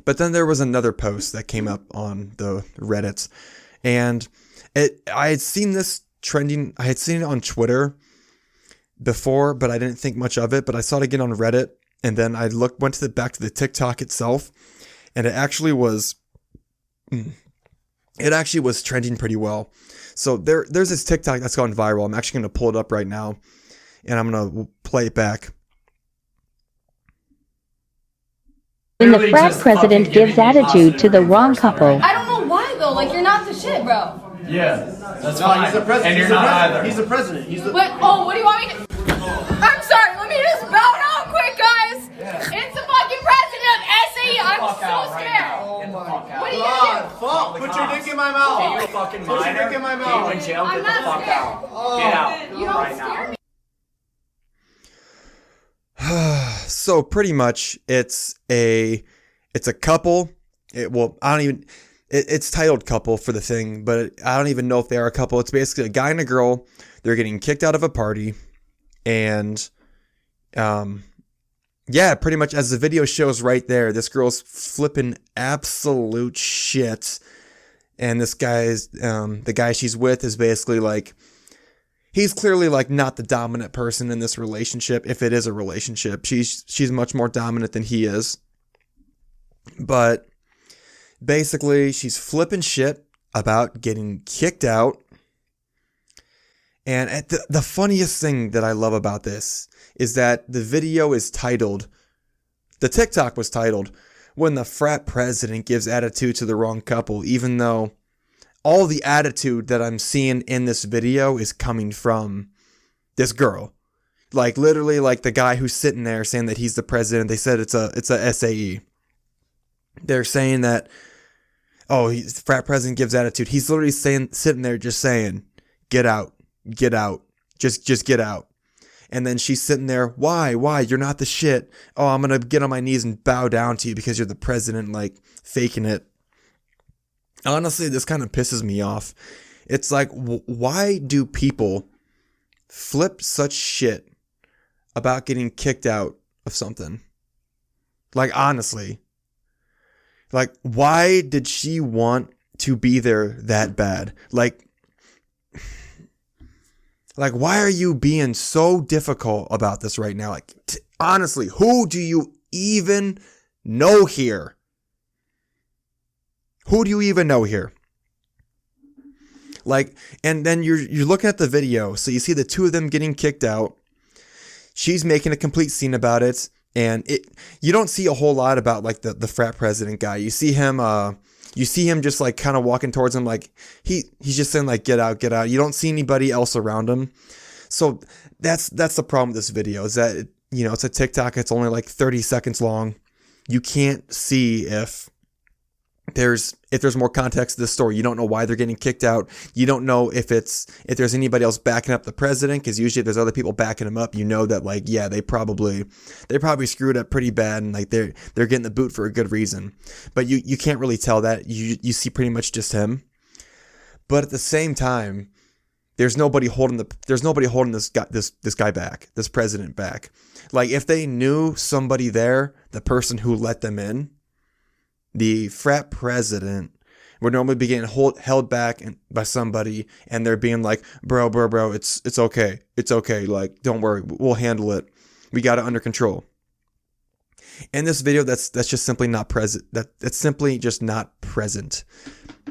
But then there was another post that came up on the Reddits, and I had seen this trending. I had seen it on Twitter before, but I didn't think much of it. But I saw it again on Reddit, and then I went back to the TikTok itself, and it actually was trending pretty well. So there's this TikTok that's gone viral. I'm actually going to pull it up right now, and I'm going to play it back. When the frat president gives attitude to the wrong couple. I don't know why though. Like, you're not the shit, bro. Yeah, that's fine. He's the president. And you're not either. He's the president. He's the. What? Oh, what do you want me to? I'm sorry. Let me just bow down quick, guys. Yeah. It's the fucking president of SAE. I'm so scared. Oh my What are you gonna do? fuck! Put your dick in my mouth. Hey, you're a fucking minor. Put your dick in my mouth. You in jail, I'm get the not fuck scared. out. Get out. You don't right scare now. me. So pretty much it's a couple. It's titled couple for the thing, but I don't even know if they are a couple. It's basically a guy and a girl. They're getting kicked out of a party, and yeah, pretty much as the video shows right there, this girl's flipping absolute shit, and this guy's the guy she's with is basically like, he's clearly like not the dominant person in this relationship. If it is a relationship, she's much more dominant than he is. But basically, she's flipping shit about getting kicked out. And the funniest thing that I love about this is that the video is titled, the TikTok was titled, "When the Frat President Gives Attitude to the Wrong Couple," even though all the attitude that I'm seeing in this video is coming from this girl. Like literally like the guy who's sitting there saying that he's the president. They said it's a SAE. They're saying that, oh, the frat president gives attitude. He's literally sitting there just saying, get out, just get out. And then she's sitting there, why, you're not the shit. Oh, I'm going to get on my knees and bow down to you because you're the president, like faking it. Honestly, this kind of pisses me off. It's like, why do people flip such shit about getting kicked out of something? Like, honestly. Like, why did she want to be there that bad? Like, why are you being so difficult about this right now? Like, honestly, who do you even know here? Who do you even know here? Like, and then you're looking at the video, so you see the two of them getting kicked out. She's making a complete scene about it. And you don't see a whole lot about like the frat president guy. You see him just like kind of walking towards him, like he's just saying like get out. You don't see anybody else around him. So that's the problem with this video, is that it's a TikTok. It's only like 30 seconds long. You can't see if there's more context to this story. You don't know why they're getting kicked out. You don't know if there's anybody else backing up the president, because usually if there's other people backing him up, you know that like, yeah, they probably screwed up pretty bad, and like they're getting the boot for a good reason. But you can't really tell that. You see pretty much just him. But at the same time, there's nobody holding this guy back, this president back. Like if they knew somebody there, the person who let them in, the frat president would normally be getting held back by somebody, and they're being like, bro, it's okay. Like, don't worry, we'll handle it. We got it under control. In this video, that's just simply not present. That's simply just not present.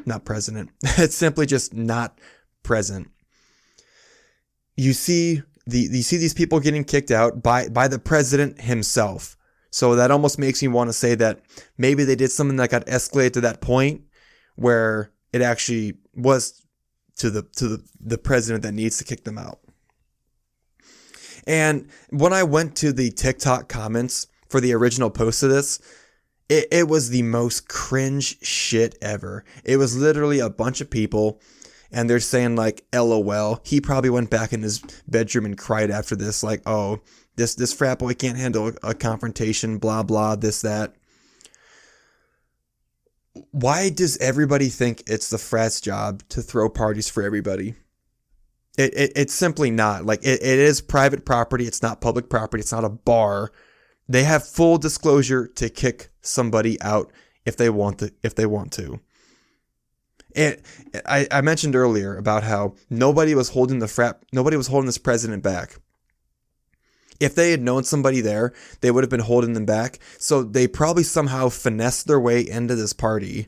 Not president. It's simply just not present. You see these people getting kicked out by the president himself. So that almost makes me want to say that maybe they did something that got escalated to that point where it actually was to the president that needs to kick them out. And when I went to the TikTok comments for the original post of this, it was the most cringe shit ever. It was literally a bunch of people, and they're saying like, LOL. He probably went back in his bedroom and cried after this, like, oh, this frat boy can't handle a confrontation, blah, blah, this, that. Why does everybody think it's the frat's job to throw parties for everybody? It's simply not. Like, it is private property. It's not public property. It's not a bar. They have full disclosure to kick somebody out if they want to. And I mentioned earlier about how nobody was holding this president back. If they had known somebody there, they would have been holding them back. So they probably somehow finessed their way into this party,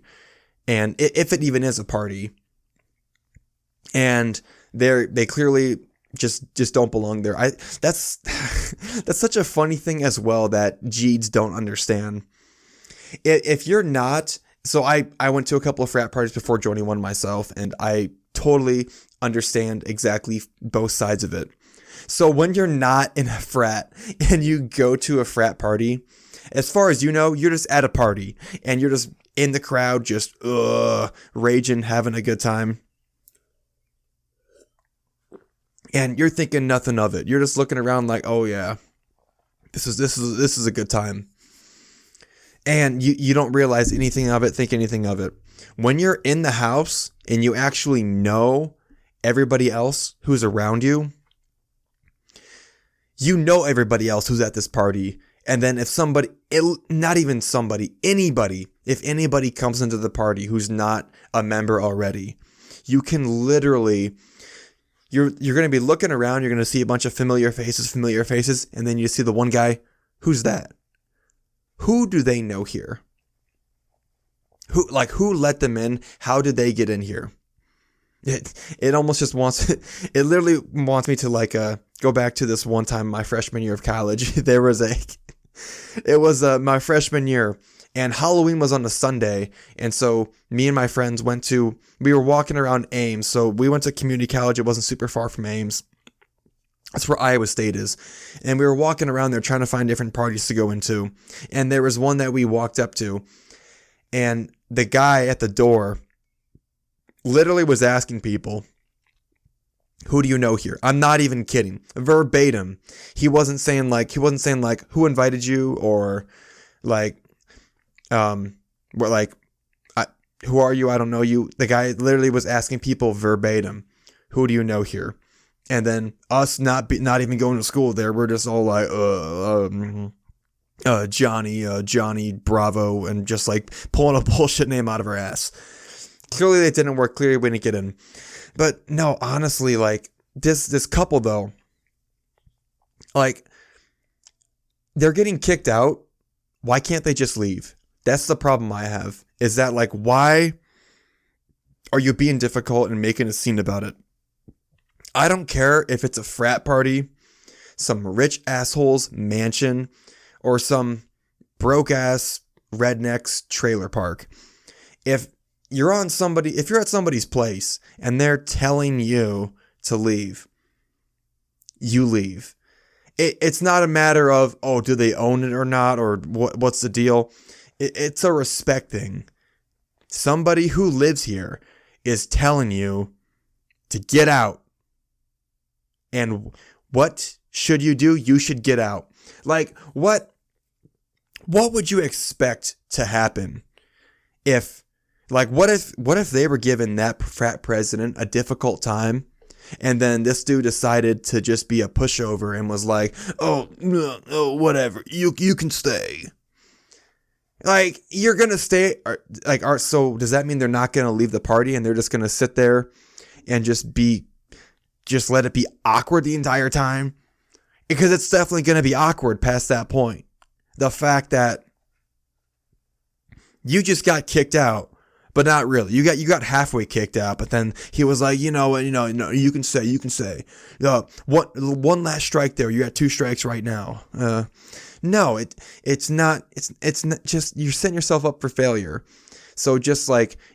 and if it even is a party, and they clearly just don't belong there. That's such a funny thing as well that Jeeds don't understand. If you're not, so I went to a couple of frat parties before joining one myself, and I totally understand exactly both sides of it. So when you're not in a frat and you go to a frat party, as far as you know, you're just at a party and you're just in the crowd, just raging, having a good time. And you're thinking nothing of it. You're just looking around like, oh yeah, this is a good time. And you don't realize anything of it, think anything of it. When you're in the house and you actually know everybody else who's around you, you know everybody else who's at this party. And then if anybody comes into the party who's not a member already, you can literally, you're going to be looking around, you're going to see a bunch of familiar faces, and then you see the one guy, who's that? Who do they know here? Who let them in? How did they get in here? It almost just wants, it literally wants me to go back to this one time my freshman year of college. It was my freshman year, and Halloween was on a Sunday, and so me and my friends we were walking around Ames, so we went to community college. It wasn't super far from Ames. That's where Iowa State is. And we were walking around there trying to find different parties to go into, and there was one that we walked up to, and the guy at the door literally was asking people, who do you know here? I'm not even kidding. Verbatim. He wasn't saying who invited you, or who are you? I don't know you. The guy literally was asking people verbatim, who do you know here? And then us not even going to school there, we're just all like, Johnny Bravo, and just like pulling a bullshit name out of our ass. Clearly it didn't work. Clearly we didn't get in. But no, honestly, this couple though, they're getting kicked out. Why can't they just leave? That's the problem I have. Is that why are you being difficult and making a scene about it? I don't care if it's a frat party, some rich asshole's mansion, or some broke ass redneck's trailer park. If you're at somebody's place and they're telling you to leave, you leave. It's not a matter of, oh, do they own it or not, or what's the deal? It's a respect thing. Somebody who lives here is telling you to get out. And what should you do? You should get out. What would you expect to happen if, what if they were giving that frat president a difficult time, and then this dude decided to just be a pushover and was like, oh, whatever, you can stay. You're gonna stay, so does that mean they're not gonna leave the party and they're just gonna sit there and just let it be awkward the entire time? Because it's definitely gonna be awkward past that point. The fact that you just got kicked out, but not really. You got halfway kicked out, but then he was like, no, you can say. One last strike there. You got 2 strikes right now. No, it's not just, you're setting yourself up for failure. So just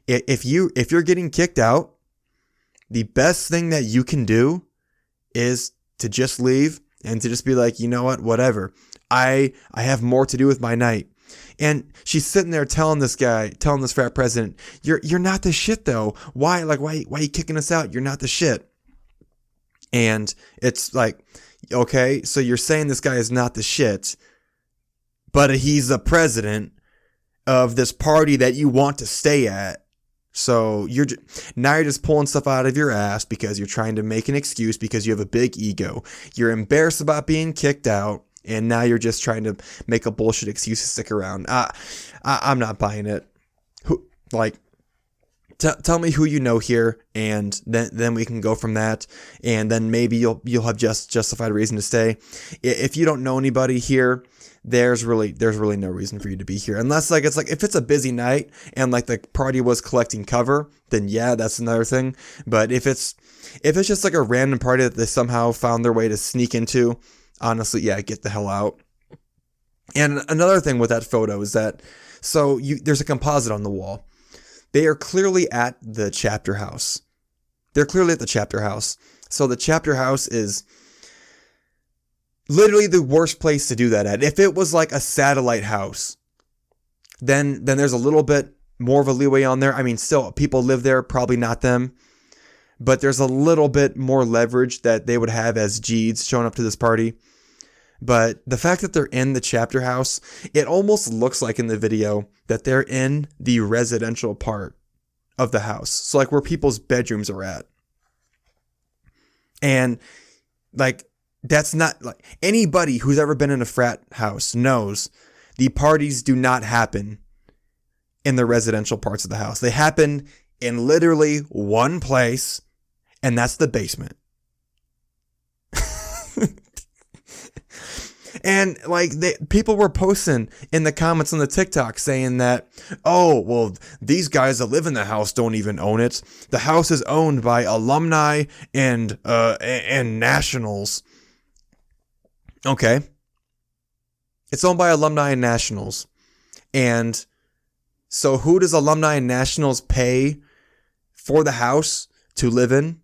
if you're getting kicked out, the best thing that you can do is to just leave and to just be like, you know what, whatever. I have more to do with my night. And she's sitting there telling this frat president, you're not the shit though. Why are you kicking us out? You're not the shit. And it's okay, so you're saying this guy is not the shit, but he's the president of this party that you want to stay at. So you're just pulling stuff out of your ass because you're trying to make an excuse because you have a big ego. You're embarrassed about being kicked out, and now you're just trying to make a bullshit excuse to stick around. I'm not buying it. Like, tell me who you know here, and then we can go from that, and then maybe you'll have justified reason to stay. If you don't know anybody here, there's really no reason for you to be here, unless like if it's a busy night and like the party was collecting cover, then yeah, that's another thing. But if it's just like a random party that they somehow found their way to sneak into, honestly, yeah, get the hell out. And another thing with that photo is that there's a composite on the wall. They are clearly at the chapter house. They're clearly at the chapter house. So the chapter house is literally the worst place to do that at. If it was like a satellite house, then there's a little bit more of a leeway on there. I mean, still, people live there, probably not them. But there's a little bit more leverage that they would have as G's showing up to this party. But the fact that they're in the chapter house, it almost looks like in the video that they're in the residential part of the house. So like where people's bedrooms are at. And like, that's not like anybody who's ever been in a frat house knows the parties do not happen in the residential parts of the house. They happen in literally one place, and that's the basement. And like people were posting in the comments on the TikTok saying that, oh, well, these guys that live in the house don't even own it. The house is owned by alumni and nationals. Okay. It's owned by alumni and nationals. And so who does alumni and nationals pay for the house to live in?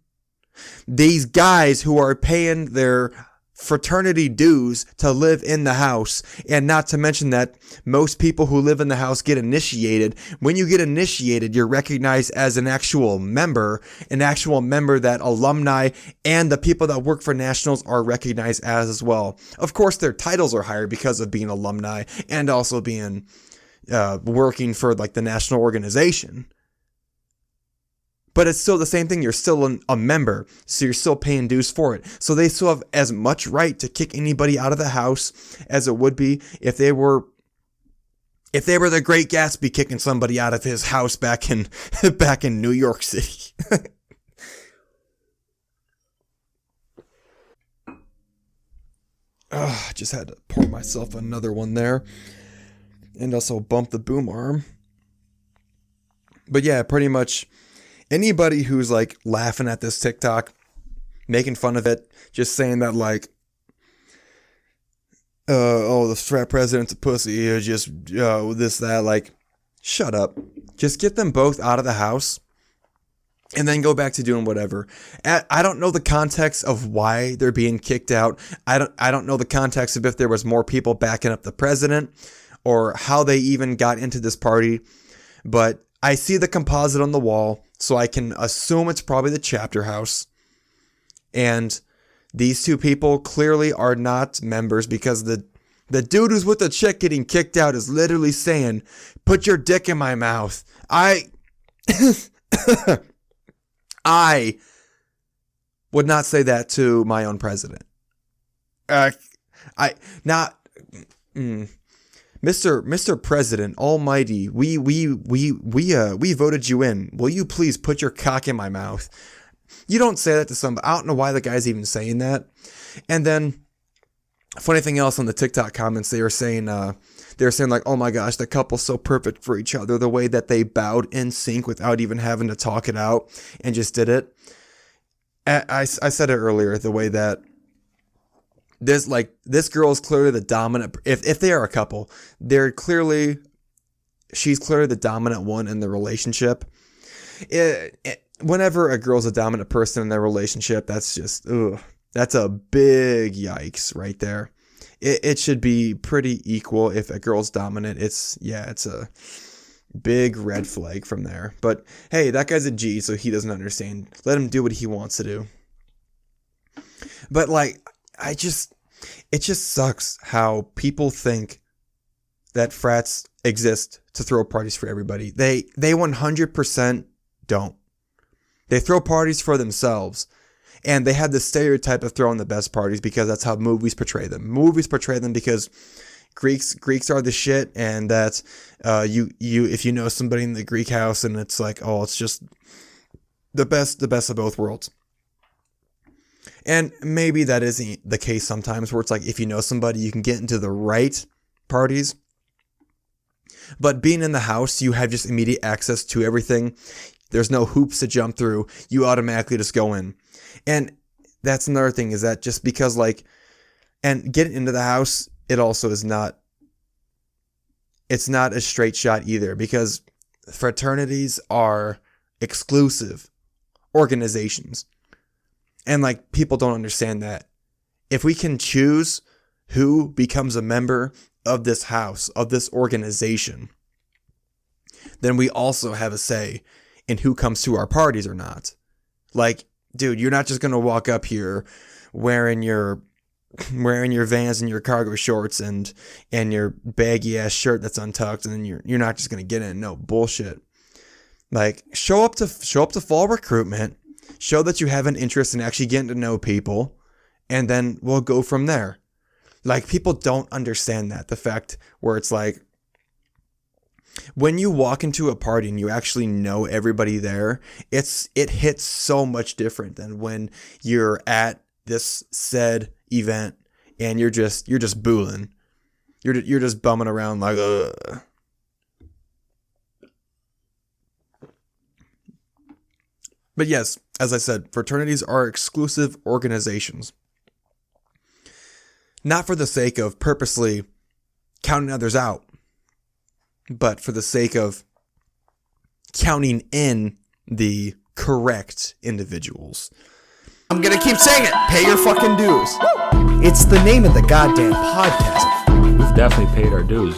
These guys who are paying their fraternity dues to live in the house. And not to mention that most people who live in the house get initiated. When you get initiated, you're recognized as an actual member that alumni and the people that work for nationals are recognized as well. Of course, their titles are higher because of being alumni and also being working for like the national organization. But it's still the same thing. You're still a member, so you're still paying dues for it. So they still have as much right to kick anybody out of the house as it would be if they were the Great Gatsby kicking somebody out of his house back in New York City. Just had to pour myself another one there, and also bump the boom arm. But yeah, pretty much. Anybody who's like laughing at this TikTok, making fun of it, just saying that like, the frat president's a pussy, or just this, that, like, shut up. Just get them both out of the house and then go back to doing whatever. I don't know the context of why they're being kicked out. I don't know the context of if there was more people backing up the president or how they even got into this party, but I see the composite on the wall, so I can assume it's probably the chapter house. And these two people clearly are not members because the dude who's with the chick getting kicked out is literally saying, "Put your dick in my mouth." I would not say that to my own president. Mr. President Almighty, we voted you in. Will you please put your cock in my mouth? You don't say that to somebody. I don't know why the guy's even saying that. And then, funny thing else on the TikTok comments, they were saying like, oh my gosh, the couple's so perfect for each other. The way that they bowed in sync without even having to talk it out and just did it. I said it earlier, the way that this girl is clearly the dominant. If they are a couple, she's clearly the dominant one in the relationship. Whenever a girl's a dominant person in their relationship, that's just, that's a big yikes right there. It should be pretty equal. If a girl's dominant, it's a big red flag from there. But hey, that guy's a G, so he doesn't understand. Let him do what he wants to do. But like, it just sucks how people think that frats exist to throw parties for everybody. They 100% don't. They throw parties for themselves. And they have the stereotype of throwing the best parties because that's how movies portray them. Movies portray them because, Greeks are the shit, and that you if you know somebody in the Greek house, and it's like, oh, it's just the best of both worlds. And maybe that isn't the case sometimes, where it's like, if you know somebody, you can get into the right parties. But being in the house, you have just immediate access to everything. There's no hoops to jump through. You automatically just go in. And that's another thing, is that just because, like, and getting into the house, it also is not, it's not a straight shot either, because fraternities are exclusive organizations. And, like, people don't understand that. If we can choose who becomes a member of this house, of this organization, then we also have a say in who comes to our parties or not. Like, dude, you're not just going to walk up here wearing your Vans and your cargo shorts and your baggy ass shirt that's untucked, and then you're not just going to get in. No bullshit. Like, show up to fall recruitment, show that you have an interest in actually getting to know people, and then we'll go from there. Like, people don't understand that. The fact where it's like, when you walk into a party and you actually know everybody there, it hits so much different than when you're at this said event and you're just booling. You're just bumming around like, ugh. But yes, as I said, fraternities are exclusive organizations. Not for the sake of purposely counting others out, but for the sake of counting in the correct individuals. I'm gonna keep saying it. Pay your fucking dues. It's the name of the goddamn podcast. We've definitely paid our dues.